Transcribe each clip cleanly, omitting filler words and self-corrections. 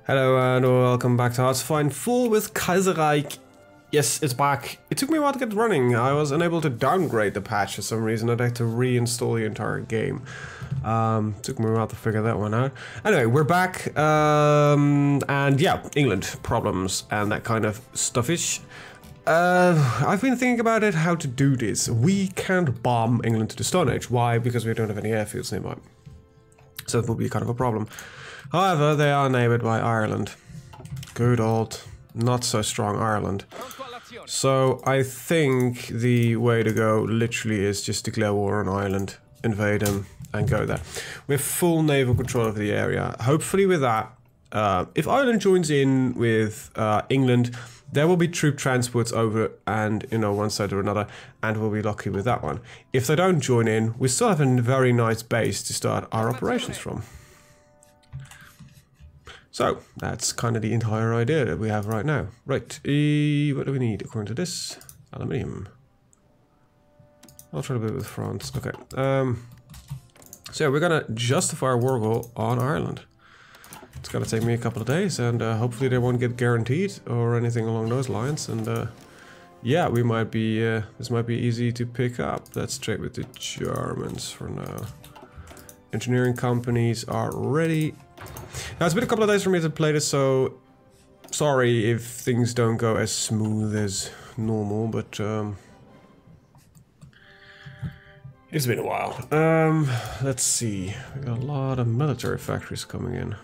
Hello and welcome back to HoI4 with Kaiserreich. Yes, it's back. It took me a while to get running. I was unable to downgrade the patch for some reason. I'd had to reinstall the entire game. Took me a while to figure that one out. Anyway, we're back. And yeah, England problems and that kind of stuffish. I've been thinking about it, how to do this. We can't bomb England to the Stone Age. Why? Because we don't have any airfields nearby. So it will be kind of a problem. However, they are neighbored by Ireland. Good old, not so strong Ireland. So I think the way to go literally is just declare war on Ireland, invade them, and go there. We have full naval control of the area. Hopefully with that, if Ireland joins in with England, there will be troop transports over and, you know, one side or another, and we'll be lucky with that one. If they don't join in, we still have a very nice base to start our operations from. So, that's kind of the entire idea that we have right now. Right, what do we need according to this? Aluminium. I'll try to build with France. Okay. So yeah, we're gonna justify our war goal on Ireland. It's gonna take me a couple of days, and hopefully they won't get guaranteed or anything along those lines. And yeah, we might be. This might be easy to pick up. Let's trade with the Germans for now. Engineering companies are ready. Now, it's been a couple of days for me to play this, so sorry if things don't go as smooth as normal, but it's been a while. Let's see. We got a lot of military factories coming in.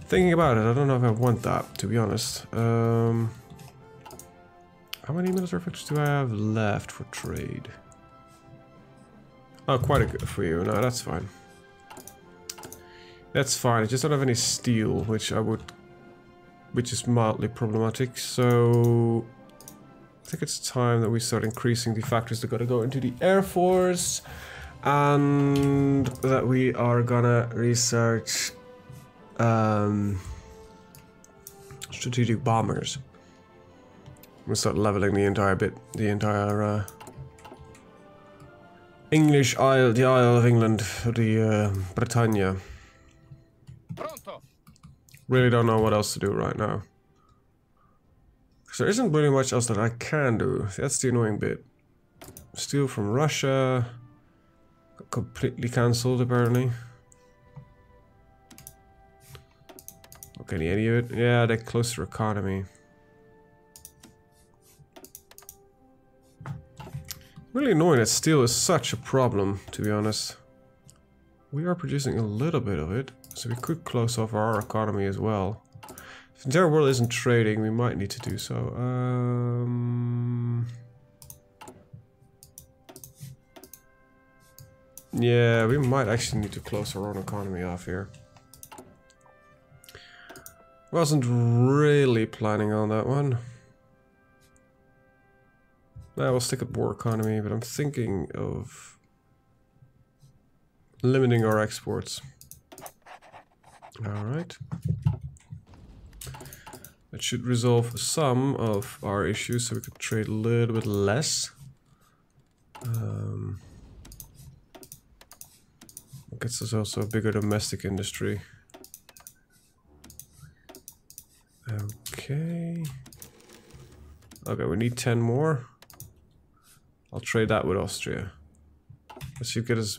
Thinking about it, I don't know if I want that, to be honest. How many military factories do I have left for trade? Oh, quite a good for you. No, that's fine. That's fine. I just don't have any steel, which is mildly problematic. So I think it's time that we start increasing the factories that gotta go into the Air Force, and that we are gonna research strategic bombers. We'll start leveling the entire English Isle, the Isle of England, the Britannia. Really don't know what else to do right now. Because there isn't really much else that I can do. That's the annoying bit. Steal from Russia. Got completely cancelled apparently. Okay, the idiot. Yeah, they closed their economy. Really annoying that steel is such a problem, to be honest. We are producing a little bit of it, so we could close off our economy as well. If the entire world isn't trading, we might need to do so. Yeah, we might actually need to close our own economy off here. Wasn't really planning on that one. I will stick at war economy, but I'm thinking of limiting our exports. Alright. That should resolve some of our issues, so we could trade a little bit less. Gets us also a bigger domestic industry. Okay. Okay, we need 10 more. I'll trade that with Austria. Let's see, get us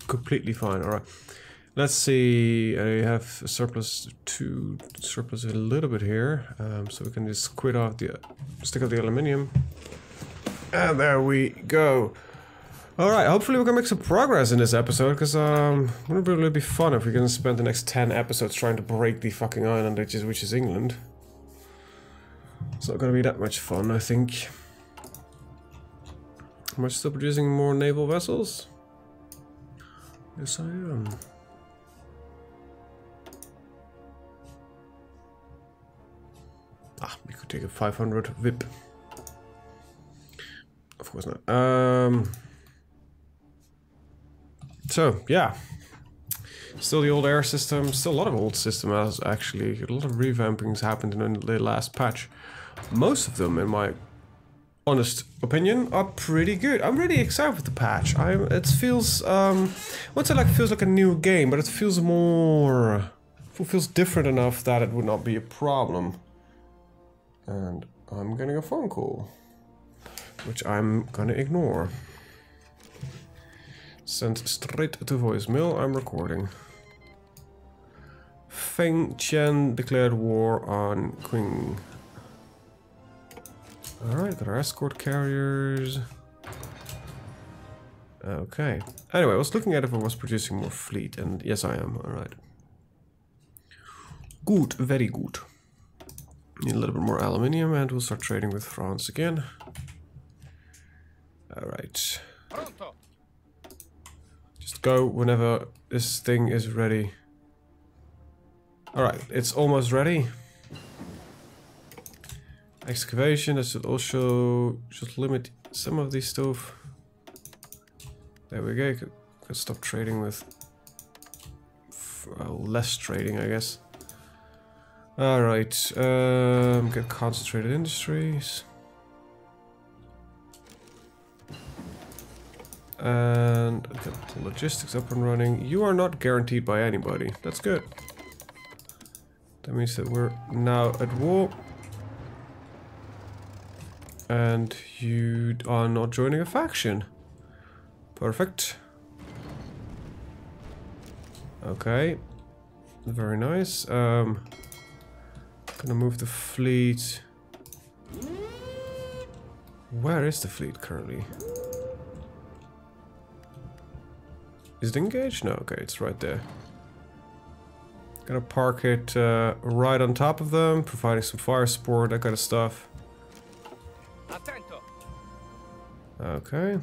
completely fine. All right. Let's see. I have a surplus a little bit here, so we can just quit off the stick of the aluminium, and there we go. All right. Hopefully we can make some progress in this episode, because it would really be fun if we can spend the next 10 episodes trying to break the fucking island, which is England. It's not gonna be that much fun, I think. Am I still producing more naval vessels? Yes, I am. Ah, we could take a 500 VIP. Of course not. So, yeah. Still the old air system. Still a lot of old systems, actually. A lot of revampings happened in the last patch. Most of them, in my honest opinion, are pretty good. I'm really excited with the patch. It feels, what's it like? Feels like a new game, but it feels more, it feels different enough that it would not be a problem. And I'm getting a phone call, which I'm gonna ignore. Sent straight to voicemail. I'm recording. Feng Chen declared war on Qing. Alright, got our escort carriers. Okay. Anyway, I was looking at if I was producing more fleet, and yes I am. Alright. Good, very good. Need a little bit more aluminium and we'll start trading with France again. Alright. Just go whenever this thing is ready. Alright, it's almost ready. Excavation, that should also limit some of these stuff. There we go, could stop trading with less trading, I guess. Alright, get concentrated industries. And get the logistics up and running. You are not guaranteed by anybody, that's good. That means that we're now at war. And you are not joining a faction. Perfect. Okay. Very nice. Gonna move the fleet. Where is the fleet currently? Is it engaged? No, okay, it's right there. Gonna park it right on top of them, providing some fire support, that kind of stuff. Okay.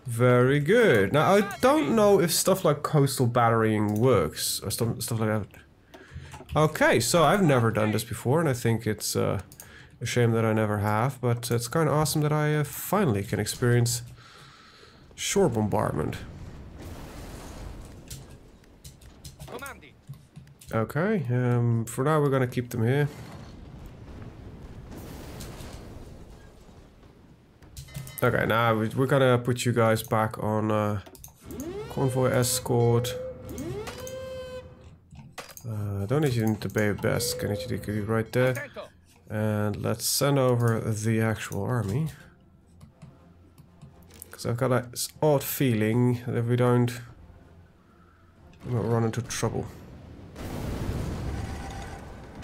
Very good. Now, I don't know if stuff like coastal batterying works, or stuff like that. Okay, so I've never done this before, and I think it's a shame that I never have, but it's kind of awesome that I finally can experience shore bombardment. Okay, for now we're gonna keep them here. Okay, now we're gonna put you guys back on convoy escort. I don't need you in the Bay of Biscay, I need you to be right there. And let's send over the actual army. Because I've got an odd feeling that if we don't, we might run into trouble.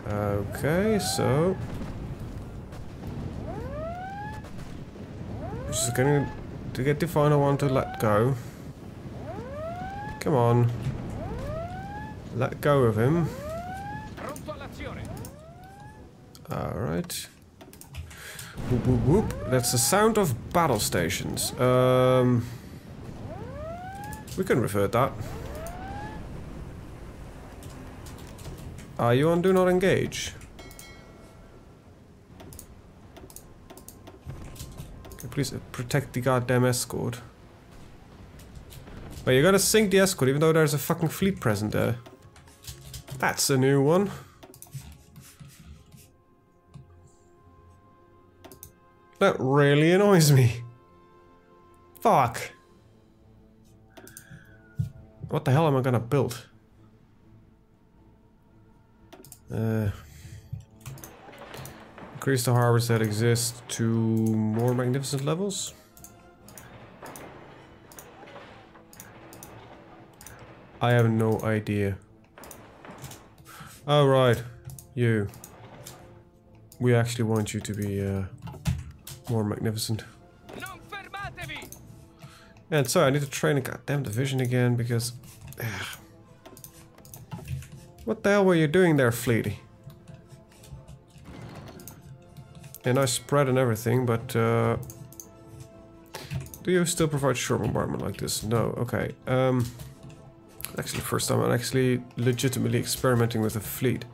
Okay, so we're just going to get the final one to let go. Come on. Let go of him. Alright. Whoop whoop whoop. That's the sound of battle stations. We can revert that. Are you on Do Not Engage? Okay, please protect the goddamn escort. But you gotta sink the escort even though there's a fucking fleet present there. That's a new one. That really annoys me. Fuck. What the hell am I gonna build? Increase the harbors that exist to more magnificent levels. I have no idea. Oh right, you. We actually want you to be more magnificent. And so I need to train a goddamn division again because... What the hell were you doing there, Fleety? And I spread and everything, but do you still provide shore bombardment like this? No, okay. Actually, first time I'm actually legitimately experimenting with a fleet.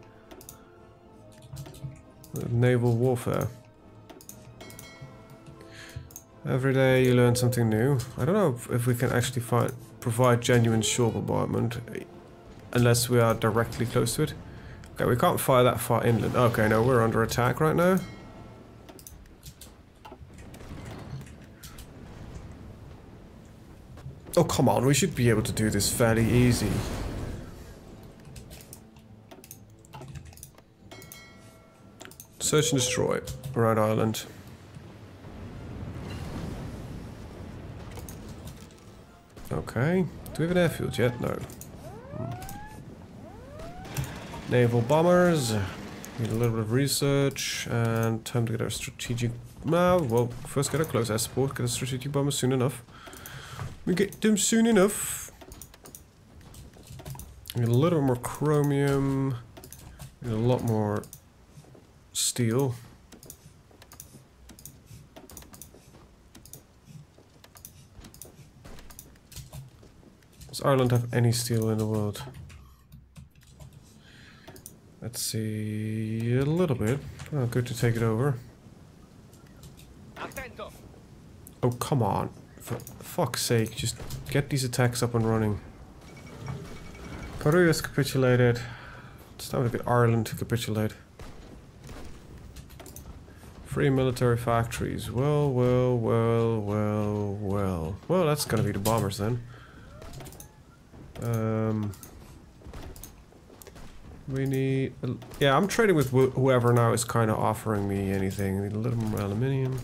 With naval warfare. Every day you learn something new. I don't know if we can actually provide genuine shore bombardment unless we are directly close to it. Okay, we can't fire that far inland. Okay, no, we're under attack right now. Oh, come on, we should be able to do this fairly easy. Search and destroy. Rhode Island. Okay. Do we have an airfield yet? No. Naval bombers. Need a little bit of research. And time to get our strategic... well, first get a close air support. Get a strategic bomber soon enough. We get them soon enough. Need a little bit more chromium. Need a lot more steel. Does Ireland have any steel in the world? Let's see, a little bit. Oh, good to take it over. Oh, come on. For fuck's sake, just get these attacks up and running. Peru has capitulated. It's time to get Ireland to capitulate. Free military factories. Well. Well, that's gonna be the bombers then. We need... yeah, I'm trading with whoever now is kind of offering me anything. Need a little more aluminium.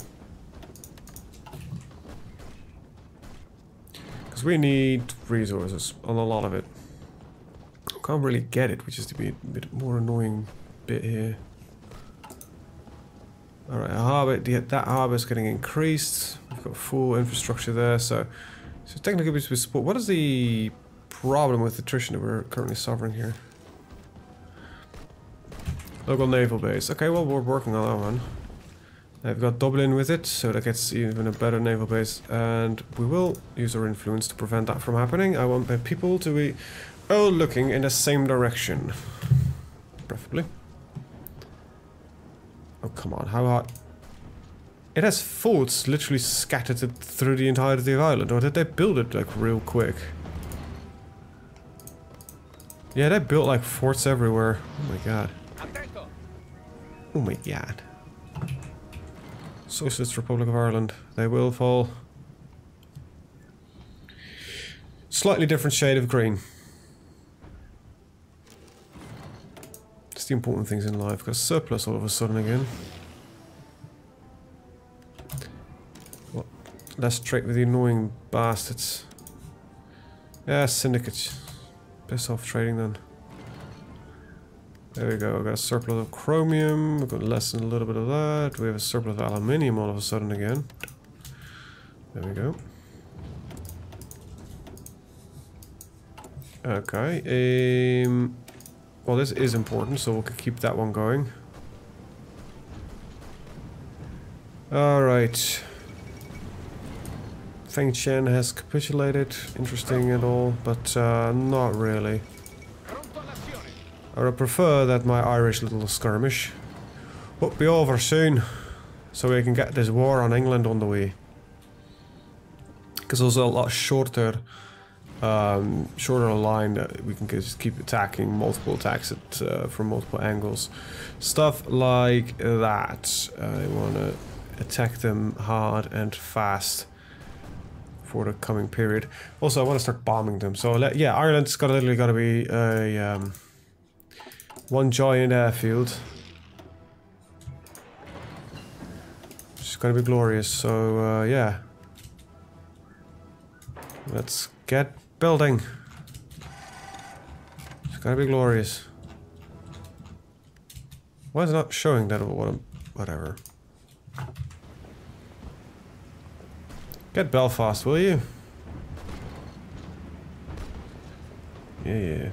Because we need resources on a lot of it. Can't really get it, which is to be a bit more annoying bit here. Alright, harbour, that harbour is getting increased. We've got full infrastructure there, so technically we support. What is the problem with attrition that we're currently suffering here? Local naval base. Okay, well, we're working on that one. I've got Dublin with it, so that gets even a better naval base. And we will use our influence to prevent that from happening. I want my people to be all looking in the same direction. Preferably. Oh, come on, how hard? It has forts literally scattered through the entirety of Ireland, or did they build it, like, real quick? Yeah, they built, like, forts everywhere. Oh my god. Oh my god. Socialist Republic of Ireland. They will fall. Slightly different shade of green. It's the important things in life. Got a surplus all of a sudden again. Well, let's trade with the annoying bastards. Yeah, syndicates. Piss off trading then. There we go, I've got a surplus of chromium, we've got less than a little bit of that, we have a surplus of aluminium all of a sudden again. There we go. Okay, well this is important, so we'll keep that one going. Alright. Feng Chen has capitulated, interesting and all, but not really. I would prefer that my Irish little skirmish would be over soon, so we can get this war on England on the way. Because also a lot shorter, shorter line that we can just keep attacking multiple attacks at, from multiple angles. Stuff like that. I want to attack them hard and fast for the coming period. Also, I want to start bombing them. So yeah, Ireland's literally got to be a one giant airfield. It's gonna be glorious, so yeah. Let's get building. It's gonna be glorious. Why is it not showing that? Whatever. Get Belfast, will you? Yeah.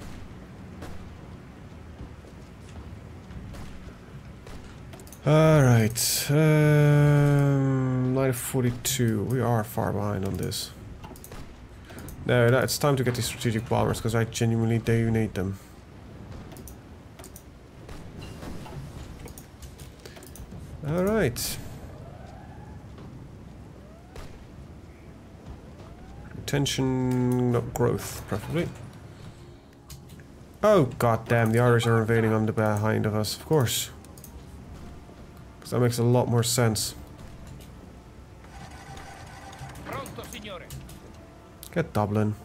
Alright, 942, we are far behind on this. No, it's time to get these strategic bombers, because I genuinely do need them. Alright. Retention, no, growth, preferably. Oh, goddamn, the Irish are invading on the behind of us, of course. That makes a lot more sense. Get Dublin.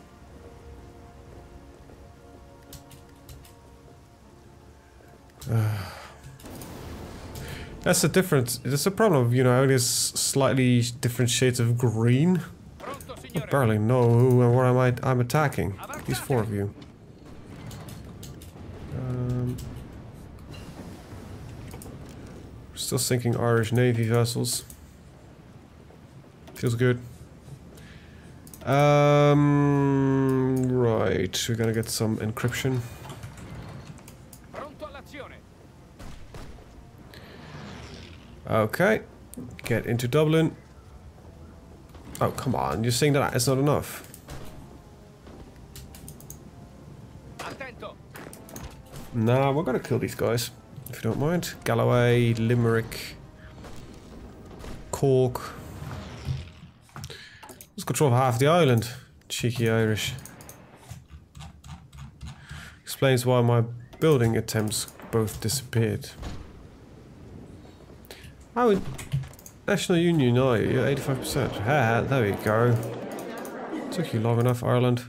That's the difference. It's a problem of, you know, having these slightly different shades of green. I barely know who and what I'm attacking. These 4 of you. Still sinking Irish Navy vessels. Feels good. Right, we're gonna get some encryption. Okay, get into Dublin. Oh, come on, you're saying that it's not enough. Nah, we're gonna kill these guys, if you don't mind. Galloway, Limerick, Cork. Let's control half the island. Cheeky Irish. Explains why my building attempts both disappeared. I would... National Union, no, you're 85%. Ha, there we go. Took you long enough, Ireland.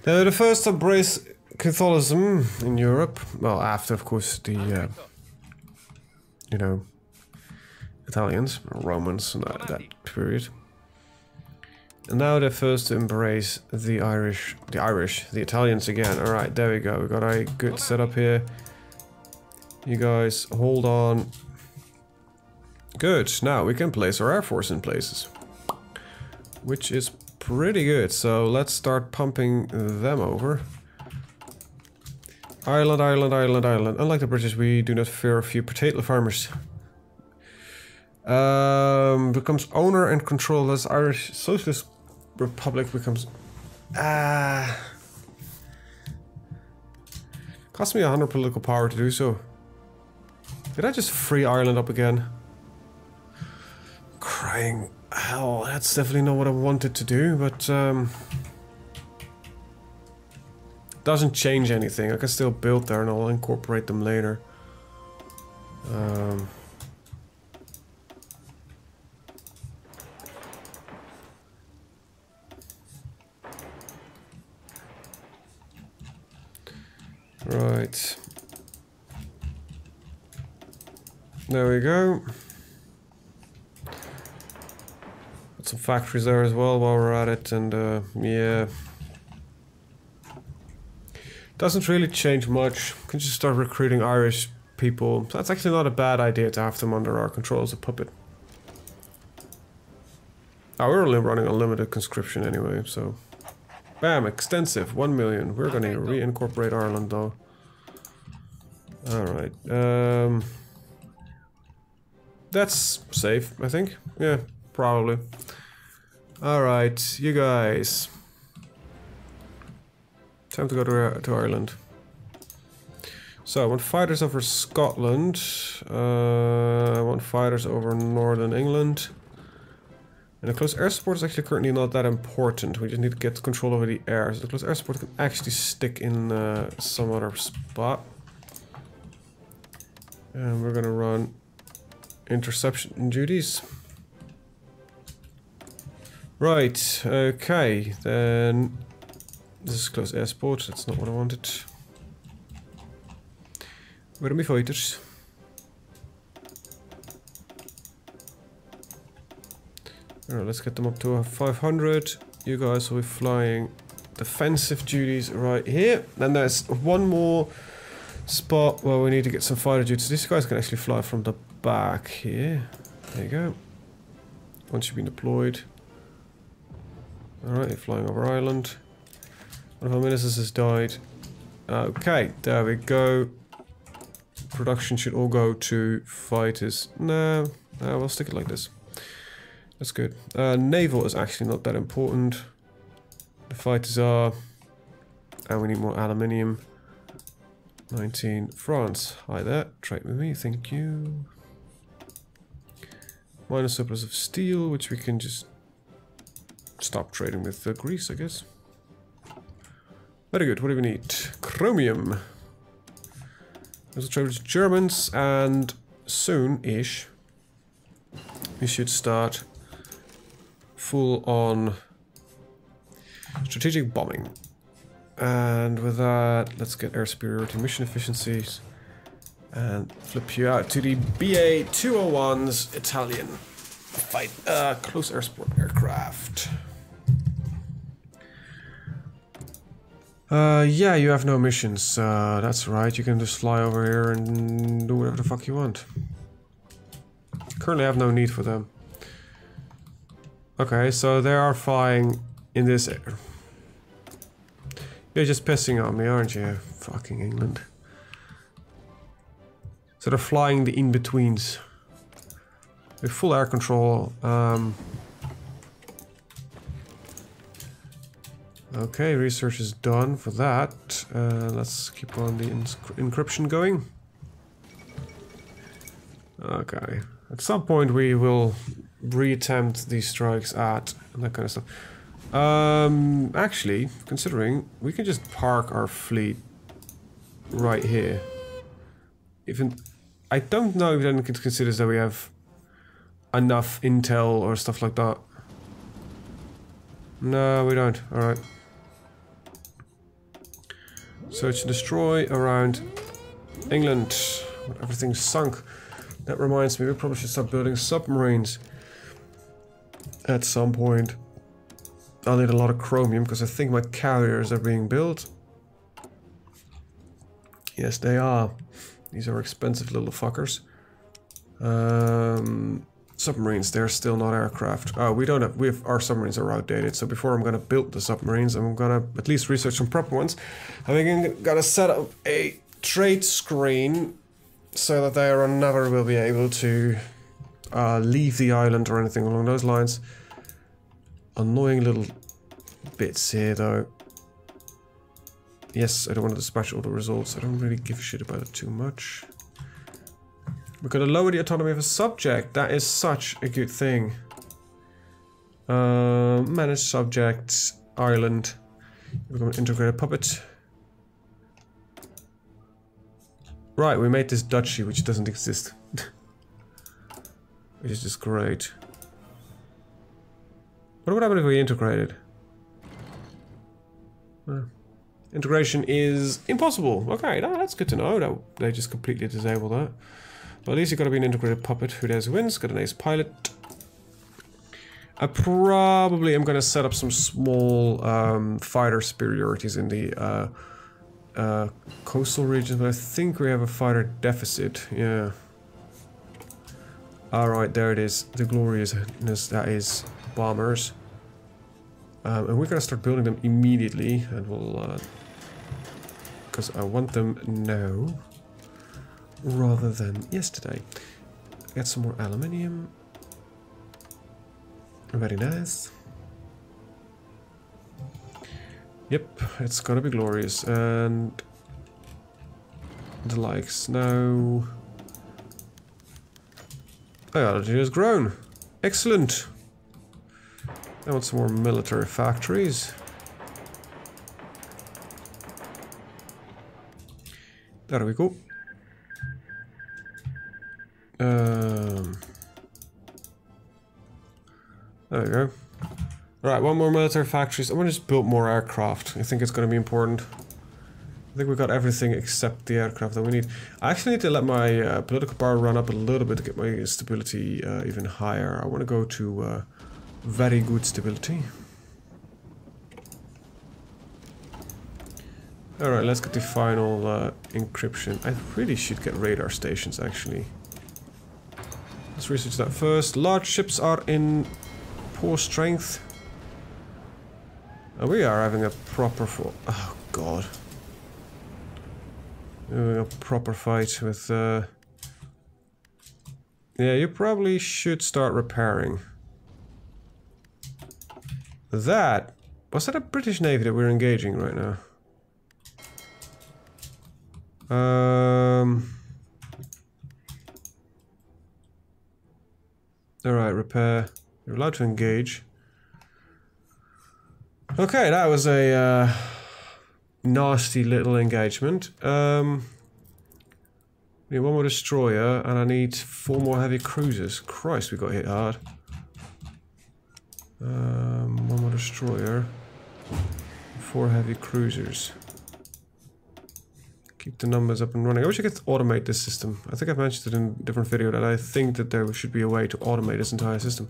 They were the first to embrace Catholicism in Europe. Well, after, of course, the, you know, Italians, Romans, and that period. And now they're first to embrace the Italians again. Alright, there we go. We got a good setup here. You guys, hold on. Good, now we can place our air force in places. Which is pretty good, so let's start pumping them over. Ireland, Ireland, Ireland, Ireland. Unlike the British, we do not fear a few potato farmers. Becomes owner and control as Irish Socialist Republic becomes... Cost me 100 political power to do so. Did I just free Ireland up again? Crying hell, that's definitely not what I wanted to do, but doesn't change anything. I can still build there and I'll incorporate them later. Right. There we go. Got some factories there as well while we're at it, and yeah. Doesn't really change much. Can just start recruiting Irish people. That's actually not a bad idea to have them under our control as a puppet. Oh, we're only running unlimited conscription anyway, so... Bam, extensive, 1 million. We're gonna reincorporate Ireland though. Alright, that's safe, I think. Yeah, probably. Alright, you guys. Time to go to Ireland. So, I want fighters over Scotland. I want fighters over Northern England. And the close air support is actually currently not that important. We just need to get control over the air. So the close air support can actually stick in some other spot. And we're gonna run interception duties. Right, okay, then this is close air support, that's not what I wanted. Where are my fighters? Alright, let's get them up to 500. You guys will be flying defensive duties right here. And there's one more spot where we need to get some fighter duties. These guys can actually fly from the back here. There you go. Once you've been deployed. Alright, you're flying over Ireland. One of our ministers has died. Okay, there we go. Production should all go to fighters. No, we'll stick it like this. That's good. Naval is actually not that important. The fighters are... And we need more aluminium. 19. France. Hi there. Trade with me. Thank you. Minor surplus of steel, which we can just stop trading with Greece, I guess. Very good. What do we need? Chromium. There's a trade with Germans, and soon-ish we should start full on strategic bombing. And with that, let's get air superiority mission efficiencies and flip you out to the BA 201's Italian fight close air support aircraft. Yeah, you have no missions. That's right. You can just fly over here and do whatever the fuck you want. Currently, I have no need for them. Okay, so they are flying in this air. You're just pissing on me, aren't you? Fucking England. So they're flying the in-betweens. With full air control. Okay, research is done for that. Let's keep on the encryption going. Okay. At some point we will reattempt these strikes at and that kind of stuff. Actually, considering we can just park our fleet right here. Even I don't know if anyone considers that we have enough intel or stuff like that. No, we don't. Alright. Search and destroy around England. Everything's sunk. That reminds me, we probably should start building submarines at some point. I'll need a lot of chromium because I think my carriers are being built. Yes, they are. These are expensive little fuckers. Submarines, they're still not aircraft. Oh, we don't have, our submarines are outdated, so before I'm gonna build the submarines, I'm gonna at least research some proper ones. I'm gonna set up a trade screen so that they never will be able to leave the island or anything along those lines. Annoying little bits here, though. Yes, I don't want to dispatch all the results. I don't really give a shit about it too much. We're going to lower the autonomy of a subject. That is such a good thing. Manage subject, Ireland. We're going to integrate a puppet. Right, we made this duchy, which doesn't exist. Which is just great. What would happen if we integrated? Integration is impossible. Okay, that's good to know. That they just completely disable that. Well, at least you've got to be an integrated puppet. Who dares wins? Got an ace pilot. I probably am going to set up some small fighter superiorities in the coastal regions, but I think we have a fighter deficit. Yeah. Alright, there it is. The gloriousness that is bombers. And we're going to start building them immediately, and we'll... because I want them now, rather than yesterday. Get some more aluminium. Very nice. Yep, it's gonna be glorious. And the likes. Now... biology has grown. Excellent. I want some more military factories. There we go. There we go. Right, one more military factories. I want to just build more aircraft. I think it's going to be important. I think we got everything except the aircraft that we need. I actually need to let my political power run up a little bit to get my stability even higher. I want to go to very good stability. Alright, let's get the final encryption. I really should get radar stations, actually. Let's research that first. Large ships are in poor strength. We are having a proper... oh, God. Having a proper fight with... yeah, you probably should start repairing. That... was that a British Navy that we're engaging right now? Alright, repair. You're allowed to engage. Okay, that was a nasty little engagement. I need one more destroyer, and I need 4 more heavy cruisers. Christ, we got hit hard. One more destroyer. 4 heavy cruisers. Keep the numbers up and running. I wish I could automate this system. I think I've mentioned it in a different video that I think that there should be a way to automate this entire system.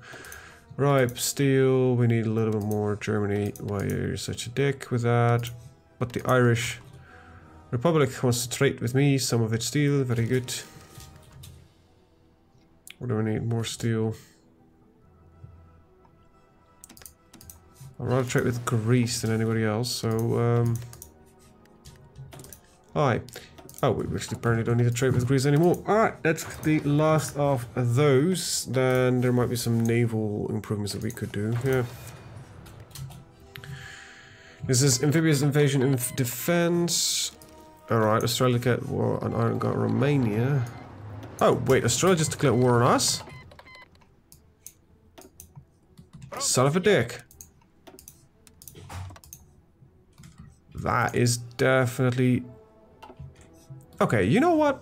Right, steel. We need a little bit more. Germany, why are you such a dick with that? But the Irish Republic wants to trade with me. Some of it's steel. Very good. What do we need? More steel. I'd rather trade with Greece than anybody else, so Hi. Oh, we actually apparently don't need to trade with Greece anymore. Alright, that's the last of those. Then there might be some naval improvements that we could do. Yeah. This is amphibious invasion and defense. Alright, Australia declared war on Ireland, got Romania. Oh, wait, Australia just declared war on us? Son of a dick. That is definitely... Okay, you know what?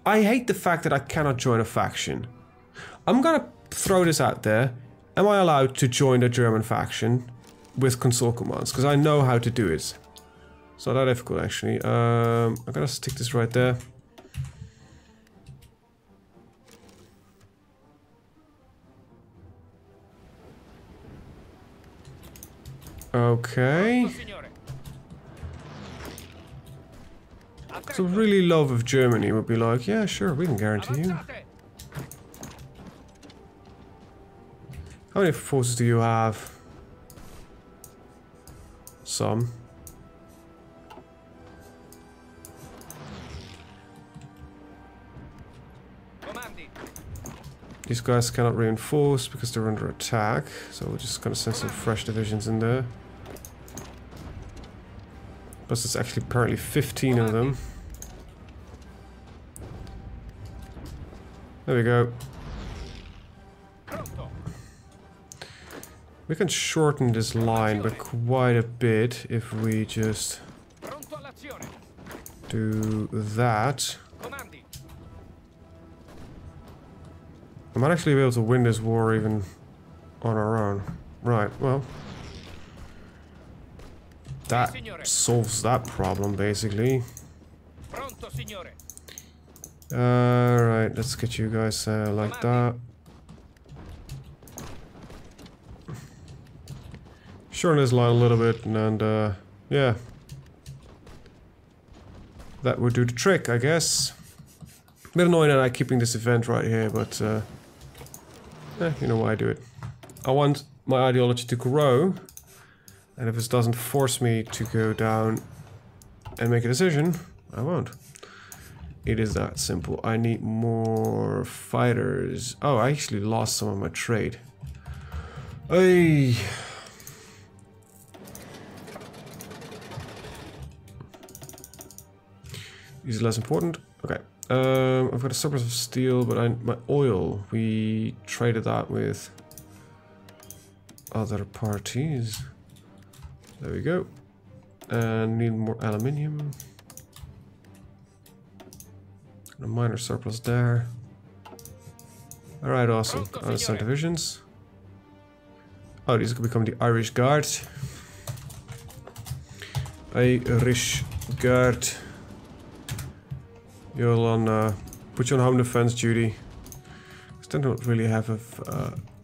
I hate the fact that I cannot join a faction. I'm gonna throw this out there. Am I allowed to join the German faction with console commands? Because I know how to do it. It's not that difficult, actually. I'm gonna stick this right there. Okay. So really love of Germany would be like, yeah, sure, we can guarantee you. How many forces do you have? Some. These guys cannot reinforce because they're under attack, so we're just gonna send some fresh divisions in there. Plus it's actually apparently 15 of them. There we go. We can shorten this line by quite a bit if we just do that. I might actually be able to win this war even on our own. Right, well. That solves that problem, basically. Alright, let's get you guys like that. Shorten this line a little bit, and yeah. That would do the trick, I guess. A bit annoying that I'm keeping this event right here, but you know why I do it. I want my ideology to grow, and if this doesn't force me to go down and make a decision, I won't. It is that simple. I need more fighters. Oh, I actually lost some of my trade. Hey. These are less important. Okay. I've got a surplus of steel, but my oil, we traded that with other parties. There we go. And need more aluminium. A minor surplus there. Alright, awesome. Some divisions. Oh, these could become the Irish Guard. Irish Guard. You'll on put you on home defense duty. I don't really have a.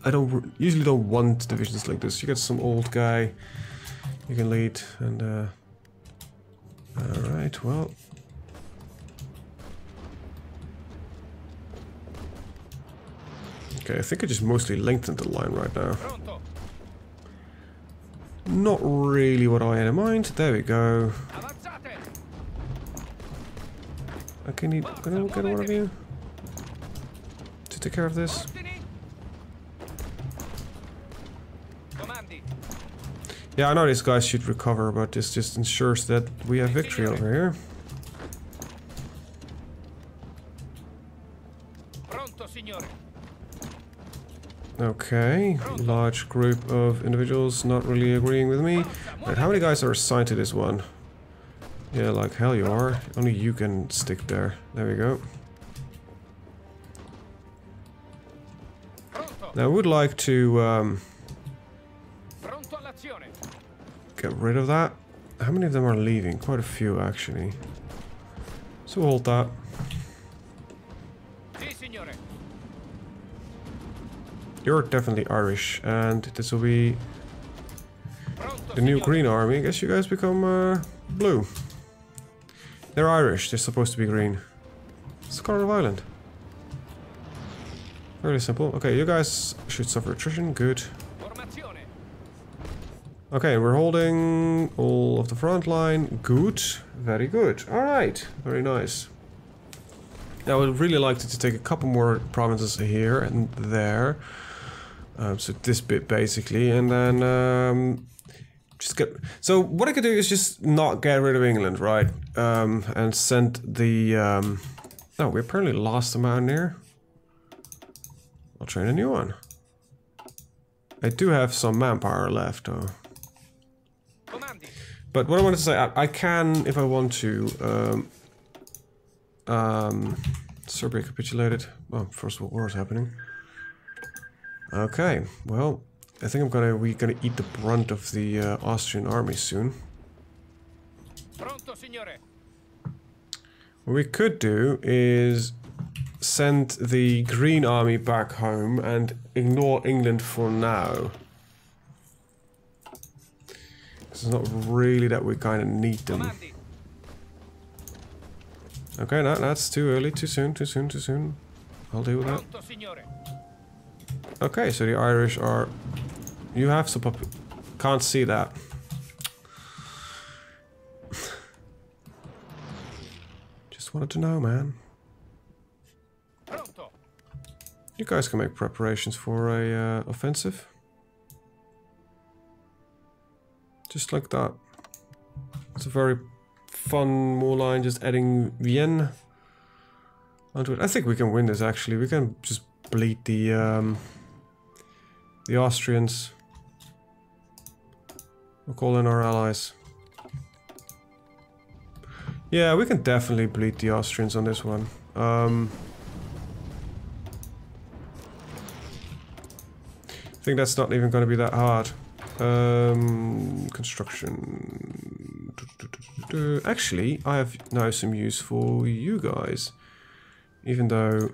I usually don't want divisions like this. You get some old guy you can lead, and all right, well. Okay, I think I just mostly lengthened the line right now. Not really what I had in mind. There we go. Okay, can I get one of you to take care of this? Yeah, I know these guys should recover, but this just ensures that we have victory over here. Okay, large group of individuals not really agreeing with me. Right, how many guys are assigned to this one? Yeah, like hell you are. Only you can stick there. There we go. Now I would like to get rid of that. How many of them are leaving? Quite a few, actually. So we'll hold that. You're definitely Irish, and this will be the new green army. I guess you guys become blue. They're Irish, they're supposed to be green. It's the color of Ireland. Very simple. Okay, you guys should suffer attrition, good. Okay, we're holding all of the front line, good. Very good. Alright, very nice. I would really like to take a couple more provinces here and there. So this bit basically, and then just get. So what I could do is just not get rid of England, right? And send the. Oh, we apparently lost a mountaineer. I'll train a new one. I do have some manpower left, though. But what I wanted to say, I can, if I want to. Serbia capitulated. Oh, First World War is happening. Okay, well, I think we're gonna eat the brunt of the Austrian army soon. What we could do is send the Green Army back home and ignore England for now. It's not really that we kind of need them. Okay, no, that's too early, too soon. I'll deal with that. Okay, so the Irish are... You have some can't see that. Just wanted to know, man. You guys can make preparations for a offensive. Just like that. It's a very fun more line, just adding Vienne onto it. I think we can win this actually. We can just bleed the Austrians. We'll call in our allies. Yeah, we can definitely bleed the Austrians on this one. I think that's not even going to be that hard. Construction. Actually, I have now some use for you guys. Even though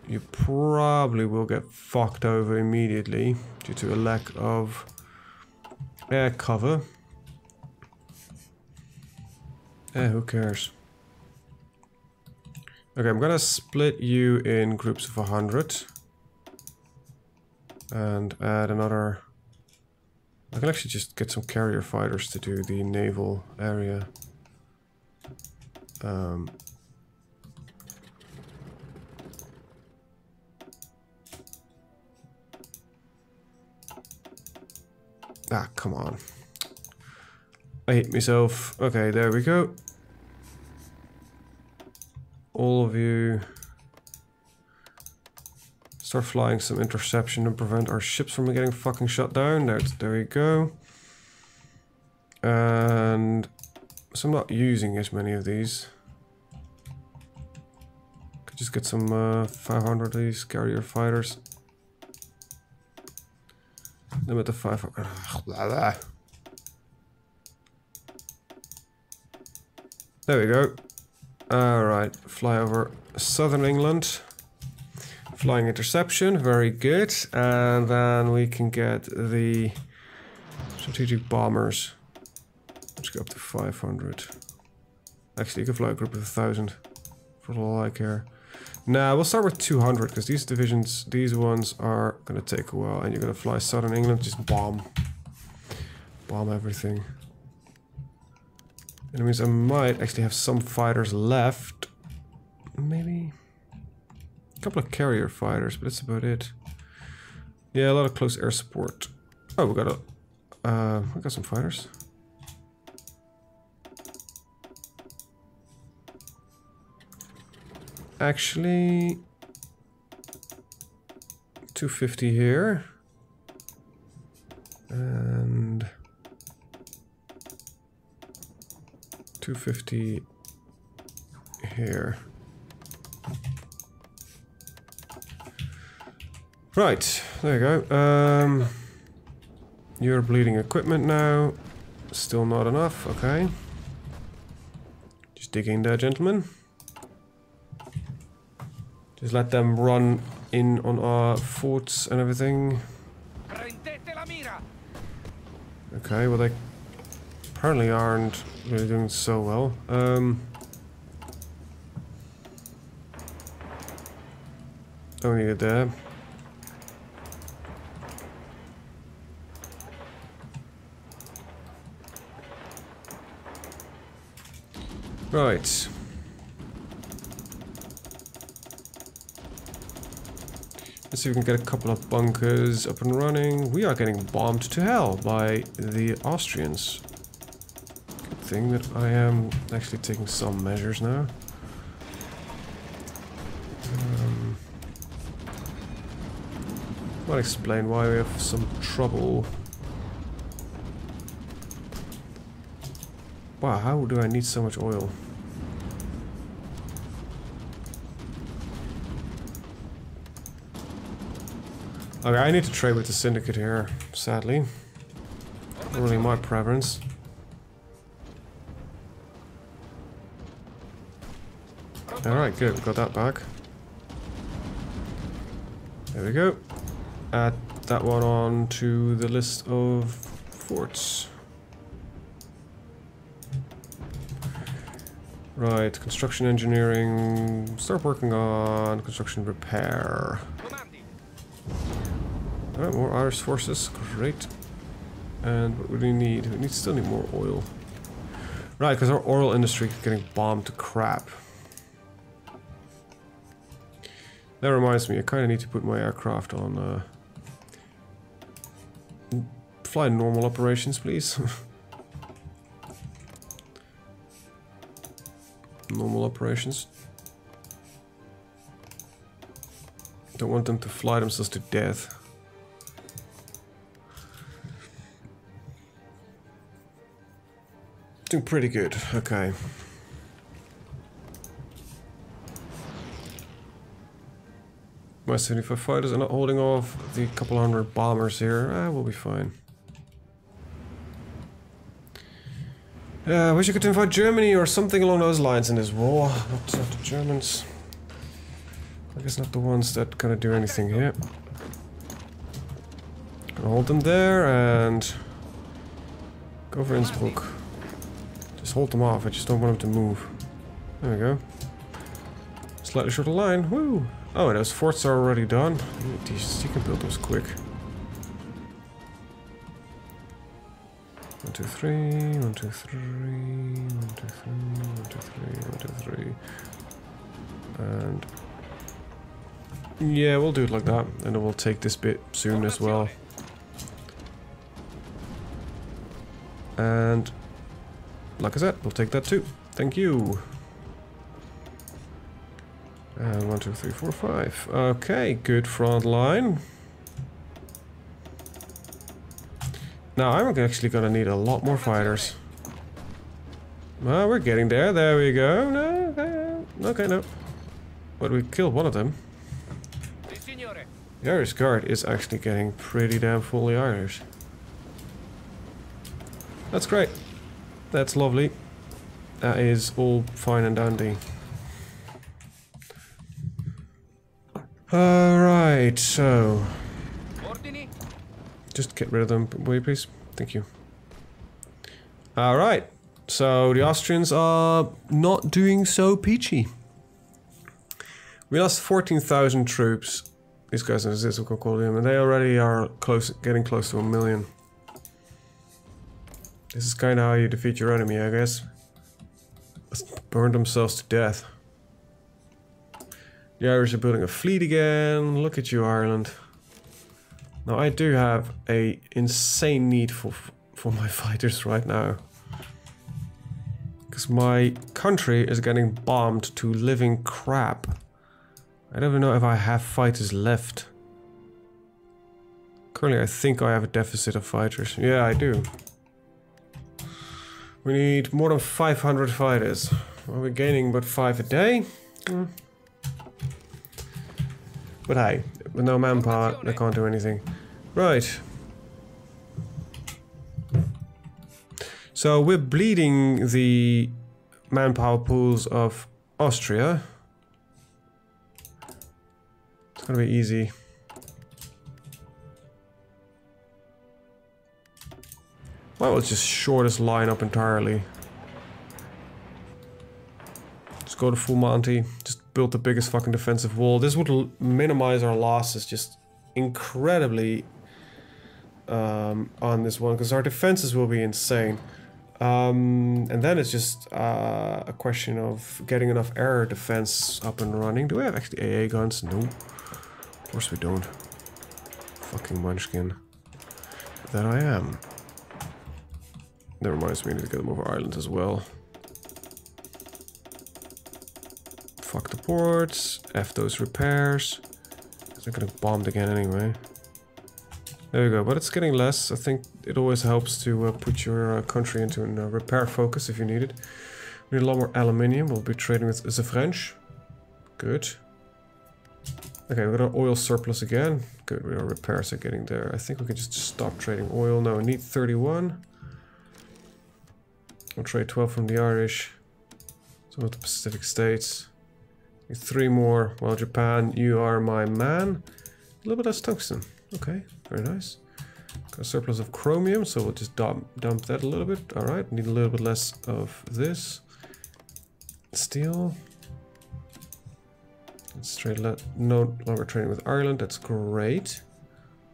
you probably will get fucked over immediately due to a lack of air cover. Who cares? Okay, I'm gonna split you in groups of 100 and add another. I can actually just get some carrier fighters to do the naval area. Ah, come on. I hate myself. Okay, there we go. All of you start flying some interception and prevent our ships from getting fucking shut down. There we go. And so I'm not using as many of these. Could just get some 500 of these carrier fighters. Limit to 500. There we go. Alright, fly over southern England. Flying interception, very good. And then we can get the strategic bombers. Let's go up to 500. Actually, you can fly a group of 1,000 for all I care. Nah, we'll start with 200 because these divisions, these ones are gonna take a while, and you're gonna fly southern England, just bomb everything. And it means I might actually have some fighters left, maybe a couple of carrier fighters, but that's about it. Yeah, a lot of close air support. Oh, we got some fighters. Actually, 250 here, and 250 here. Right, there you go. You're bleeding equipment now. Still not enough, okay. Just dig in there, gentlemen. Just let them run in on our forts and everything. Okay, well they apparently aren't really doing so well. Don't need it there. Right. Let's see if we can get a couple of bunkers up and running. We are getting bombed to hell by the Austrians. Good thing that I am actually taking some measures now. Might explain why we have some trouble. Wow, how do I need so much oil? Okay, I need to trade with the syndicate here, sadly. Not really my preference. Alright, good, we got that back. There we go. Add that one on to the list of forts. Right, construction engineering. Start working on construction repair. Alright, more Irish forces, great. And what do we need? We still need more oil. Right, because our oil industry is getting bombed to crap. That reminds me, I kind of need to put my aircraft on fly normal operations, please. Normal operations. Don't want them to fly themselves to death. Doing pretty good, okay. My 75 fighters are not holding off the couple hundred bombers here. We'll be fine. Wish you could invite Germany or something along those lines in this war. Not the Germans. I guess not the ones that gonna do anything here. Gonna hold them there and go for Innsbruck. Just hold them off. I just don't want them to move. There we go. Slightly shorter line. Woo! Oh, and those forts are already done. You can build those quick. 1, 2, 3, 1, 2, 3, 1, 2, 3, 1, 2, 3, 1, 2, 3. And yeah, we'll do it like that, and then we'll take this bit soon as well. And like I said, we'll take that too. Thank you. And 1, 2, 3, 4, 5. Okay, good front line. Now I'm actually gonna need a lot more fighters. Well, we're getting there. There we go. No, okay, no. But we killed one of them. The Irish Guard is actually getting pretty damn fully Irish. That's great. That's lovely. That is all fine and dandy. Alright, so... just get rid of them, wait please. Thank you. Alright, so the Austrians are not doing so peachy. We lost 14,000 troops. These guys are Zizoko, and they already are getting close to 1 million. This is kind of how you defeat your enemy, I guess. Burn themselves to death. The Irish are building a fleet again. Look at you, Ireland. Now I do have a insane need for my fighters right now. Because my country is getting bombed to living crap. I don't even know if I have fighters left. Currently I think I have a deficit of fighters. Yeah, I do. We need more than 500 fighters. Are we gaining but 5 a day? But hey, with no manpower, they can't do anything. Right. So we're bleeding the manpower pools of Austria. It's gonna be easy. Well, let's just shore this line up entirely. Just go to full Monty. Just build the biggest fucking defensive wall. This would minimize our losses just incredibly on this one, because our defenses will be insane. And then it's just a question of getting enough air defense up and running. Do we have actually AA guns? No. Of course we don't. Fucking munchkin. That I am. That reminds me, I need to get them over Ireland as well. Fuck the ports. F those repairs. They're gonna bombed again anyway. There we go, but it's getting less. I think it always helps to put your country into a repair focus if you need it. We need a lot more aluminium. We'll be trading with the French. Good. Okay, we got an oil surplus again. Good, our repairs are getting there. I think we can just stop trading oil. No, we need 31. We'll trade 12 from the Irish. Some of the Pacific states. Need 3 more. Well, Japan, you are my man. A little bit less tungsten. Okay, very nice. Got a surplus of chromium, so we'll just dump that a little bit. Alright, need a little bit less of this. Steel. Let's trade no longer trading with Ireland, that's great.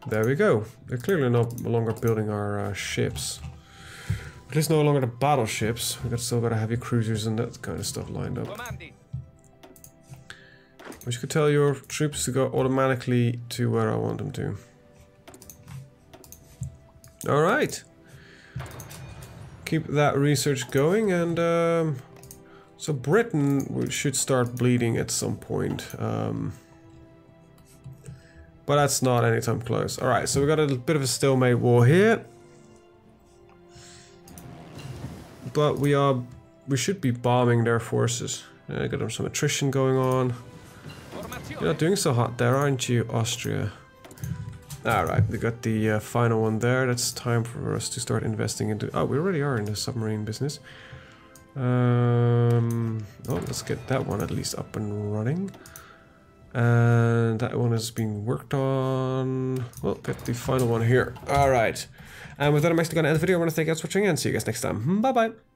There we go. They're clearly no longer building our ships. At least no longer the battleships. Still got heavy cruisers and that kind of stuff lined up. Which could tell your troops to go automatically to where I want them to. Alright. Keep that research going, and so Britain should start bleeding at some point. But that's not anytime close. Alright, so we got a bit of a stalemate war here. But we should be bombing their forces. Got some attrition going on. You're not doing so hot there, aren't you, Austria? Alright, we got the final one there. That's time for us to start investing into... Oh, we already are in the submarine business. Oh, let's get that one at least up and running. And that one is being worked on. Well, get the final one here. Alright. And with that, I'm actually going to end the video. I want to thank you guys for watching and see you guys next time. Bye-bye.